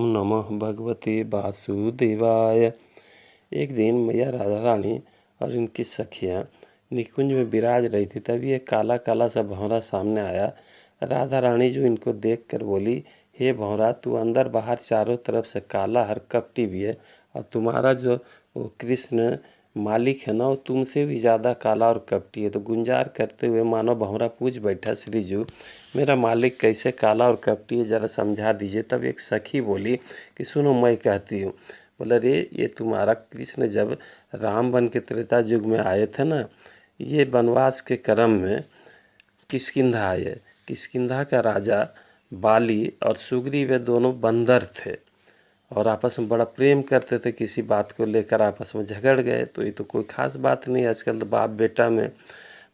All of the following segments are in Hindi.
नमः भगवते वासुदेवाय। एक दिन मैया राधा रानी और इनकी सखियाँ निकुंज में विराज रही थी। तभी एक काला काला सा भंवरा सामने आया। राधा रानी जो इनको देखकर बोली, हे भंवरा, तू अंदर बाहर चारों तरफ से काला हर कपटी भी है, और तुम्हारा जो वो कृष्ण मालिक है ना, वो तुमसे भी ज़्यादा काला और कपटी है। तो गुंजार करते हुए मानो भंवरा पूछ बैठा, श्रीजू मेरा मालिक कैसे काला और कपटी है, ज़रा समझा दीजिए। तब एक सखी बोली कि सुनो, मैं कहती हूँ। बोला, रे ये तुम्हारा कृष्ण जब राम बन के त्रेता युग में आए थे ना, ये वनवास के क्रम में किष्किंधा आए। किष्किंधा का राजा बाली और सुग्रीव वे दोनों बंदर थे और आपस में बड़ा प्रेम करते थे। किसी बात को लेकर आपस में झगड़ गए तो ये तो कोई ख़ास बात नहीं। आजकल तो बाप बेटा में,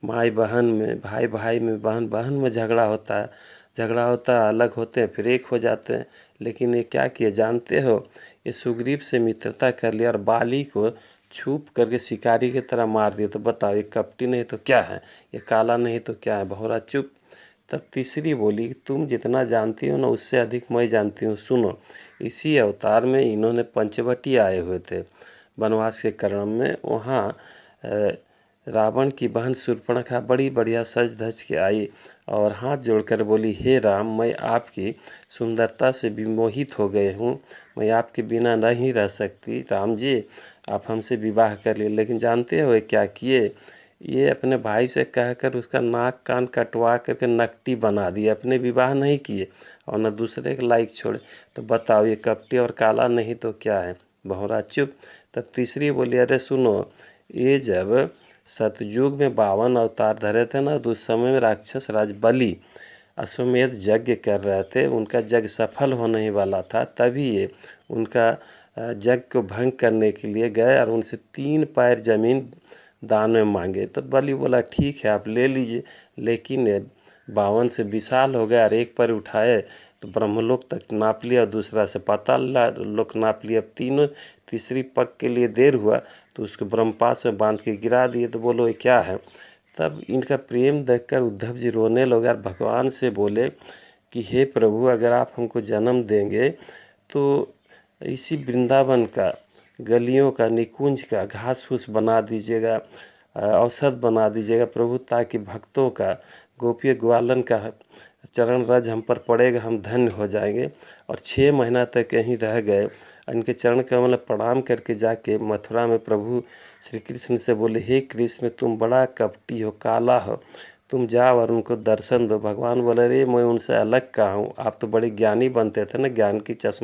माई बहन में, भाई भाई में, बहन बहन में झगड़ा होता है, अलग होते हैं फिर एक हो जाते हैं। लेकिन ये क्या किए जानते हो, ये सुग्रीव से मित्रता कर लिया और बाली को छुप करके शिकारी की तरह मार दिया। तो बताओ, ये कपटी नहीं तो क्या है, ये काला नहीं तो क्या है। भंवरा चुप। तब तीसरी बोली, तुम जितना जानती हो ना, उससे अधिक मैं जानती हूँ। सुनो, इसी अवतार में इन्होंने पंचवटी आए हुए थे वनवास के क्रम में। वहाँ रावण की बहन शूर्पणखा बड़ी बढ़िया सज धज के आई और हाथ जोड़कर बोली, हे राम, मैं आपकी सुंदरता से विमोहित हो गए हूँ, मैं आपके बिना नहीं रह सकती। राम जी, आप हमसे विवाह कर लिए। लेकिन जानते हो ये क्या किए, ये अपने भाई से कहकर उसका नाक कान कटवा करके नकटी बना दिए। अपने विवाह नहीं किए और न दूसरे के लायक छोड़े। तो बताओ, ये कपटी और काला नहीं तो क्या है। भंवरा चुप। तब तीसरी बोली, अरे सुनो, ये जब सतयुग में 52 अवतार धरे थे ना, तो उस समय में राक्षस राज बलि अश्वमेध यज्ञ कर रहे थे। उनका यज्ञ सफल होने ही वाला था। तभी ये उनका यज्ञ को भंग करने के लिए गए और उनसे 3 पैर जमीन दान में मांगे। तो बलि बोला, ठीक है आप ले लीजिए। लेकिन 52 से विशाल हो गया और एक पैर उठाए तो ब्रह्मलोक तक नाप लिया और दूसरा से पाताल लोक नाप लिया। अब तीनों तीसरी पग के लिए देर हुआ तो उसको ब्रह्मपाश में बांध के गिरा दिए। तो बोलो ये क्या है। तब इनका प्रेम देखकर उद्धव जी रोने लगे और भगवान से बोले कि हे प्रभु, अगर आप हमको जन्म देंगे तो इसी वृंदावन का, गलियों का, निकुंज का घास फूस बना दीजिएगा, औसत बना दीजिएगा प्रभु, ताकि भक्तों का, गोपी ग्वालन का चरण रज हम पर पड़ेगा, हम धन्य हो जाएंगे। और 6 महीना तक यहीं रह गए। इनके चरण कमल में प्रणाम करके जाके मथुरा में प्रभु श्री कृष्ण से बोले, हे कृष्ण, तुम बड़ा कपटी हो, काला हो, तुम जाओ और उनको दर्शन दो। भगवान बोले, रे मैं उनसे अलग का हूँ, आप तो बड़े ज्ञानी बनते थे ना, ज्ञान की चश्मा